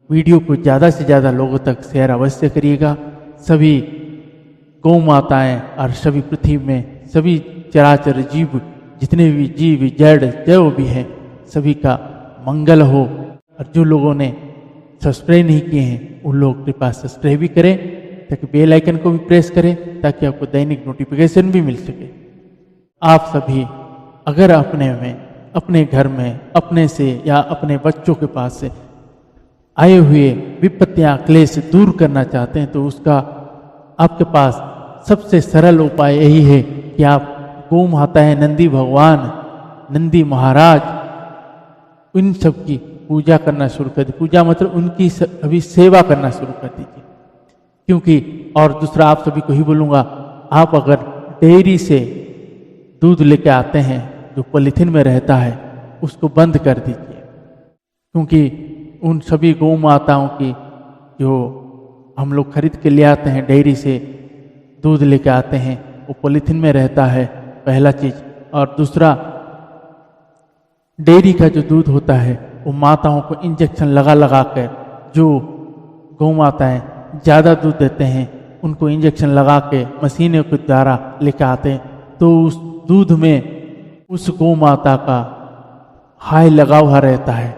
Video को ज़्यादा से ज़्यादा लोगों तक शेयर अवश्य करिएगा। सभी गौ माताएँ और सभी पृथ्वी में सभी चराचर जीव, जितने भी जीव जड़ जो भी हैं, सभी का मंगल हो। और जो लोगों ने सब्सक्राइब नहीं किए हैं उन लोग कृपया सब्सक्राइब भी करें, ताकि बेल आइकन को भी प्रेस करें, ताकि आपको दैनिक नोटिफिकेशन भी मिल सके। आप सभी अगर अपने घर में अपने से या अपने बच्चों के पास से आए हुए विपत्तियाँ क्लेश दूर करना चाहते हैं, तो उसका आपके पास सबसे सरल उपाय यही है कि आप गौ माता है, नंदी भगवान, नंदी महाराज, इन सब की पूजा करना शुरू कर दीजिए। पूजा मतलब उनकी अभी सेवा करना शुरू कर दीजिए। क्योंकि और दूसरा आप सभी को ही बोलूँगा, आप अगर डेयरी से दूध लेके आते हैं जो पॉलीथीन में रहता है, उसको बंद कर दीजिए। क्योंकि उन सभी गौ माताओं की जो हम लोग खरीद के ले आते हैं, डेयरी से दूध लेके आते हैं, वो पॉलीथीन में रहता है, पहला चीज़। और दूसरा, डेयरी का जो दूध होता है वो माताओं को इंजेक्शन लगा कर, जो गौ माताएँ ज़्यादा दूध देते हैं उनको इंजेक्शन लगा के मशीनों के द्वारा लेकर आते हैं, तो उस दूध में उस गौ माता का हाय लगा हुआ रहता है,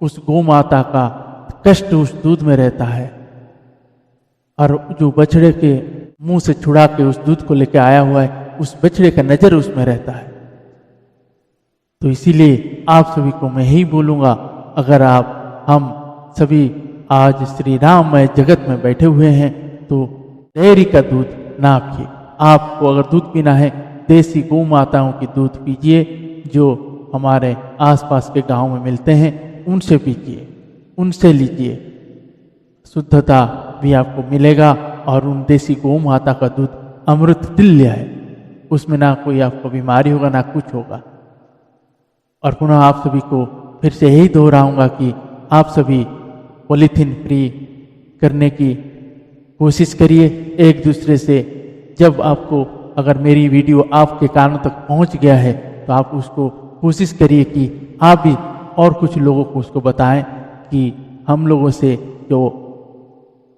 उस गौ माता का कष्ट उस दूध में रहता है। और जो बछड़े के मुंह से छुड़ा के उस दूध को लेकर आया हुआ है, उस बछड़े का नज़र उसमें रहता है। तो इसीलिए आप सभी को मैं यही बोलूँगा, अगर हम सभी आज श्री राममय जगत में बैठे हुए हैं, तो डेयरी का दूध ना पिए। आपको अगर दूध पीना है, देसी गौ माताओं की दूध पीजिए, जो हमारे आसपास के गांव में मिलते हैं, उनसे पीजिए, उनसे लीजिए। शुद्धता भी आपको मिलेगा। और उन देसी गौ माता का दूध अमृत तुल्य है, उसमें ना कोई आपको बीमारी होगा ना कुछ होगा। और पुनः आप सभी को फिर से यही दोहराऊंगा कि आप सभी पॉलीथीन फ्री करने की कोशिश करिए एक दूसरे से। जब आपको अगर मेरी वीडियो आपके कानों तक पहुंच गया है, तो आप उसको कोशिश करिए कि आप भी और कुछ लोगों को उसको बताएं कि हम लोगों से जो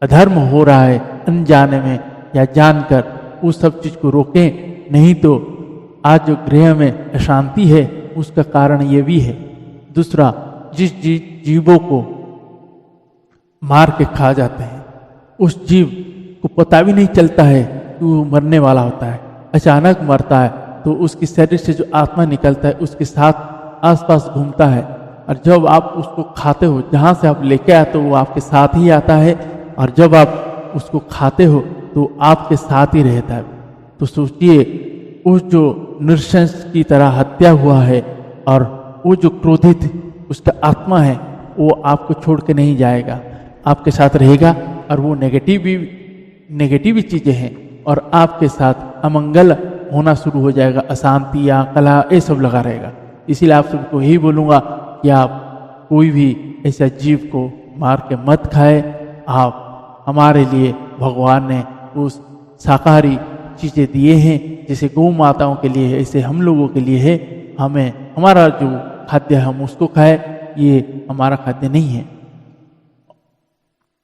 अधर्म हो रहा है अनजाने में या जानकर, उस सब चीज़ को रोकें। नहीं तो आज जो गृह में अशांति है उसका कारण ये भी है। दूसरा, जिस जीवों को मार के खा जाते हैं, उस जीव को पता भी नहीं चलता है कि वो मरने वाला होता है, अचानक मरता है, तो उसके शरीर से जो आत्मा निकलता है उसके साथ आसपास घूमता है। और जब आप उसको खाते हो, जहाँ से आप लेके आते हो वो आपके साथ ही आता है, और जब आप उसको खाते हो तो आपके साथ ही रहता है। तो सोचिए, उस जो नृशंस की तरह हत्या हुआ है, और वो जो क्रोधित उसका आत्मा है, वो आपको छोड़ के नहीं जाएगा, आपके साथ रहेगा। और वो नेगेटिव चीज़ें हैं, और आपके साथ अमंगल होना शुरू हो जाएगा, अशांति या कलह ये सब लगा रहेगा। इसीलिए आप सबको यही बोलूँगा कि आप कोई भी ऐसा जीव को मार के मत खाए। आप हमारे लिए भगवान ने उस शाकाहारी चीज़ें दिए हैं, जैसे गौ माताओं के लिए है, ऐसे हम लोगों के लिए है। हमें हमारा जो खाद्य है हम उसको खाए, ये हमारा खाद्य नहीं है।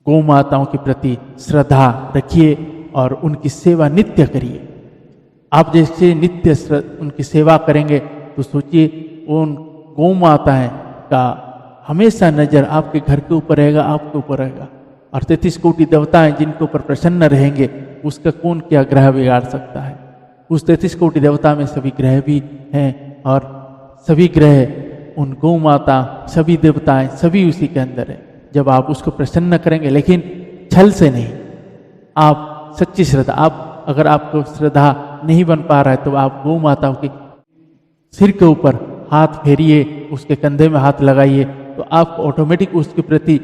गौ माताओं के प्रति श्रद्धा रखिए और उनकी सेवा नित्य करिए। आप जैसे नित्य उनकी सेवा करेंगे तो सोचिए, उन गौ माताएं का हमेशा नज़र आपके घर के ऊपर रहेगा, आपके ऊपर रहेगा। और 33 कोटि देवताएं जिनके ऊपर प्रसन्न रहेंगे, उसका कौन क्या ग्रह बिगाड़ सकता है। उस 33 कोटि देवता में सभी ग्रह भी हैं, और सभी ग्रह, उन गौ माता, सभी देवताएं सभी उसी के अंदर है। जब आप उसको प्रसन्न करेंगे, लेकिन छल से नहीं, आप सच्ची श्रद्धा, आप अगर आपको श्रद्धा नहीं बन पा रहा है, तो आप गौ माताओं के सिर के ऊपर हाथ फेरिए, उसके कंधे में हाथ लगाइए, तो आपको ऑटोमेटिक उसके प्रति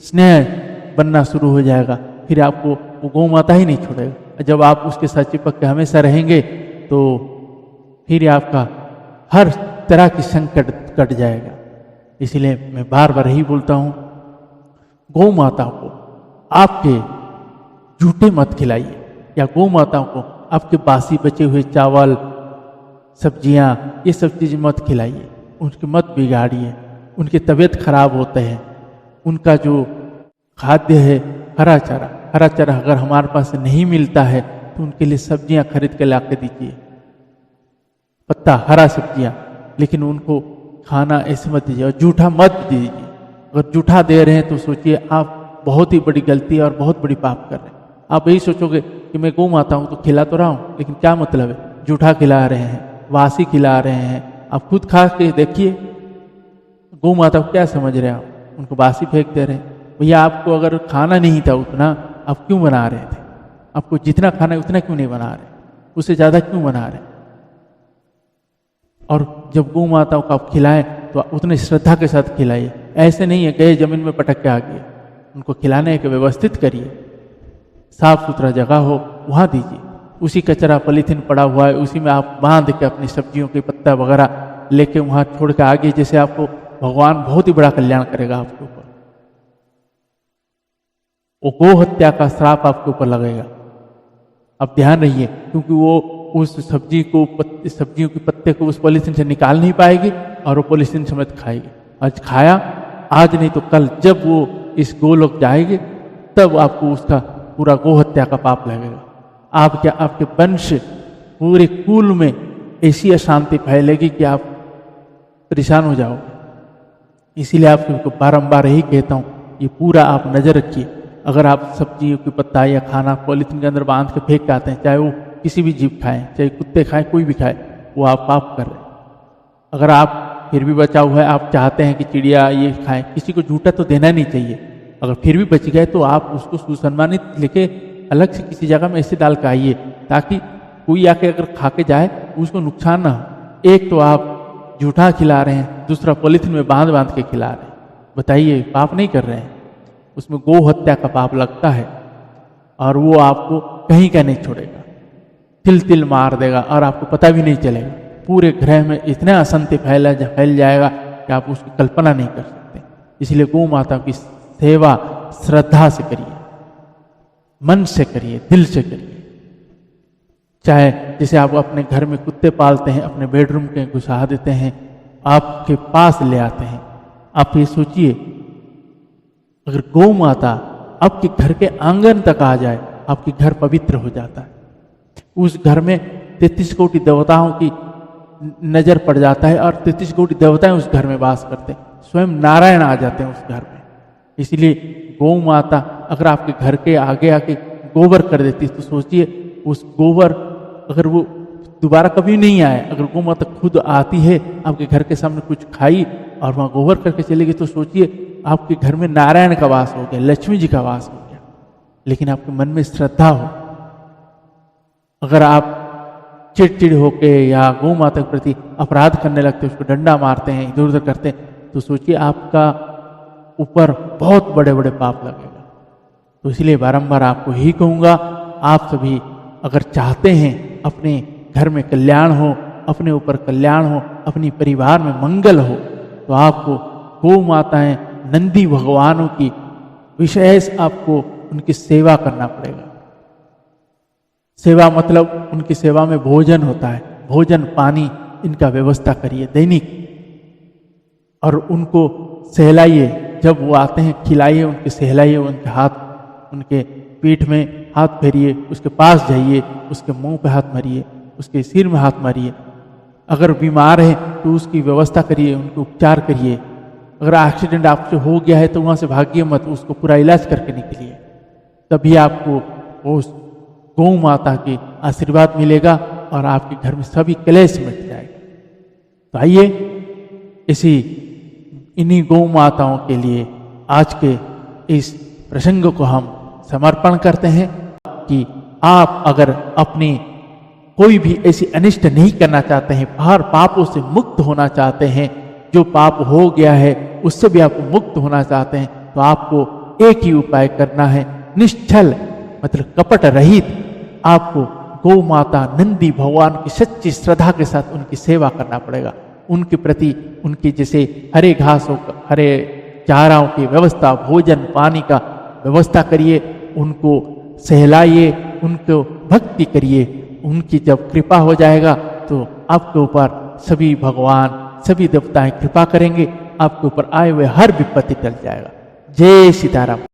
स्नेह बनना शुरू हो जाएगा। फिर आपको वो गौ माता ही नहीं छोड़ेगा। जब आप उसके साथ चिपक के हमेशा रहेंगे, तो फिर आपका हर तरह की संकट कट जाएगा। इसलिए मैं बार बार यही बोलता हूँ, गौ माताओं को आपके झूठे मत खिलाइए, या गौ माताओं को आपके बासी बचे हुए चावल, सब्जियां, ये सब चीज़ मत खिलाइए, उनकी मत बिगाड़िए। उनकी तबीयत खराब होते हैं, उनका जो खाद्य है हरा चारा अगर हमारे पास नहीं मिलता है तो उनके लिए सब्जियां खरीद के ला के दीजिए, पत्ता हरा सब्जियां, लेकिन उनको खाना ऐसे मत दीजिए और जूठा मत दीजिए। अगर जूठा दे रहे हैं तो सोचिए आप बहुत ही बड़ी गलती और बहुत बड़ी पाप कर रहे हैं। आप यही सोचोगे कि मैं गौ माता हूं तो खिला तो रहा हूं, लेकिन क्या मतलब है, जूठा खिला रहे हैं, वासी खिला रहे हैं। आप खुद खा के देखिए, गौ माता को क्या समझ रहे हैं आप, उनको बासी फेंक दे रहे हैं। भैया आपको अगर खाना नहीं था उतना, आप क्यों बना रहे थे? आपको जितना खाना है उतना क्यों नहीं बना रहे, उससे ज्यादा क्यों बना रहे? और जब गौ माताओं को आप खिलाएं तो उतने श्रद्धा के साथ खिलाइए। ऐसे नहीं है गए जमीन में पटक के आ गए, उनको खिलाने के व्यवस्थित करिए, साफ सुथरा जगह हो वहां दीजिए। उसी कचरा पॉलीथीन पड़ा हुआ है उसी में आप बांध के अपनी सब्जियों के पत्ता वगैरह लेके वहां छोड़ के आगे, जैसे आपको भगवान बहुत ही बड़ा कल्याण करेगा आपके ऊपर। वो गो हत्या का श्राप आपके ऊपर लगेगा। आप ध्यान रहिए, क्योंकि वो उस सब्जियों के पत्ते को उस पॉलीथीन से निकाल नहीं पाएगी और वो पॉलीथीन समेत खाएगी। आज खाया, आज नहीं तो कल जब वो इस गोलोक जाएगी तब आपको उसका पूरा गो हत्या का पाप लगेगा। आप क्या, आपके वंश पूरे कुल में ऐसी अशांति फैलेगी कि आप परेशान हो जाओगे। इसीलिए आपको बारंबार यही कहता हूँ, ये पूरा आप नजर रखिए। अगर आप सब्जियों की पत्ता या खाना पॉलीथीन के अंदर बांध के फेंक के आते हैं, चाहे वो किसी भी जीव खाएं, चाहे कुत्ते खाएं, कोई भी खाए, वो आप पाप कर रहे हैं। अगर आप फिर भी बचा हुआ है, आप चाहते हैं कि चिड़िया ये खाएं, किसी को झूठा तो देना नहीं चाहिए। अगर फिर भी बच गए तो आप उसको सुसम्मानित लेके अलग से किसी जगह में ऐसे डाल के आइए, ताकि कोई आके अगर खा के जाए उसको नुकसान ना हो। एक तो आप झूठा खिला रहे हैं, दूसरा पॉलीथीन में बांध बांध के खिला रहे हैं। बताइए, पाप नहीं कर रहे हैं? उसमें गो हत्या का पाप लगता है और वो आपको कहीं का नहीं छोड़ेगा, तिल तिल मार देगा और आपको पता भी नहीं चलेगा। पूरे ग्रह में इतना अशांति फैल जाएगा कि आप उसकी कल्पना नहीं कर सकते। इसलिए गौ माता की सेवा श्रद्धा से करिए, मन से करिए, दिल से करिए। चाहे जैसे आप अपने घर में कुत्ते पालते हैं, अपने बेडरूम के घुसा देते हैं, आपके पास ले आते हैं। आप ये सोचिए, अगर गौ माता आपके घर के आंगन तक आ जाए, आपके घर पवित्र हो जाता है। उस घर में 33 कोटि देवताओं की नजर पड़ जाता है और 33 कोटि देवताएं उस घर में वास करते हैं। स्वयं नारायण आ जाते हैं उस घर में। इसलिए गौ माता अगर आपके घर के आगे आके गोबर कर देती है तो सोचिए, उस गोबर अगर वो दोबारा कभी नहीं आए, अगर गौ माता खुद आती है, आपके घर के सामने कुछ खाई और वहां गोबर करके चलेगी, तो सोचिए आपके घर में नारायण का वास हो गया, लक्ष्मी जी का वास हो गया। लेकिन आपके मन में श्रद्धा हो। अगर आप चिड़चिड़ होके या गौ माता के प्रति अपराध करने लगते, उसको डंडा मारते हैं, इधर उधर करते हैं, तो सोचिए आपका ऊपर बहुत बड़े बड़े पाप लगेगा। तो इसलिए बारंबार आपको यही कहूंगा, आप सभी अगर चाहते हैं अपने घर में कल्याण हो, अपने ऊपर कल्याण हो, अपनी परिवार में मंगल हो, तो आपको गौ माताएं, नंदी भगवानों की विशेष आपको उनकी सेवा करना पड़ेगा। सेवा मतलब उनकी सेवा में भोजन होता है, भोजन पानी इनका व्यवस्था करिए दैनिक, और उनको सहलाइए। जब वो आते हैं खिलाइए, उनके सहलाइए, उनके हाथ, उनके पीठ में हाथ फेरिए, उसके पास जाइए, उसके मुंह पे हाथ मारिए, उसके सिर में हाथ मारिए। अगर बीमार है तो उसकी व्यवस्था करिए, उनको उपचार करिए। अगर एक्सीडेंट आपसे हो गया है तो वहां से भागिए मत, उसको पूरा इलाज करके निकलिए। तभी आपको उस गौ माता के आशीर्वाद मिलेगा और आपके घर में सभी क्लेश मिट जाएगा। तो आइए इन्हीं गौ माताओं के लिए आज के इस प्रसंग को हम समर्पण करते हैं कि आप अगर अपनी कोई भी ऐसी अनिष्ट नहीं करना चाहते हैं, हर पापों से मुक्त होना चाहते हैं, जो पाप हो गया है उससे भी आप मुक्त होना चाहते हैं, तो आपको एक ही उपाय करना है, निश्चल मतलब कपट रहित आपको गौ माता नंदी भगवान की सच्ची श्रद्धा के साथ उनकी सेवा करना पड़ेगा। उनके प्रति उनकी जैसे हरे घासों, हरे चाराओं की व्यवस्था, भोजन पानी का व्यवस्था करिए, उनको सहलाइए, उनको भक्ति करिए। उनकी जब कृपा हो जाएगा तो आपके ऊपर सभी भगवान, सभी देवताएं कृपा करेंगे, आपके ऊपर आए हुए हर विपत्ति टल जाएगा। जय सीताराम।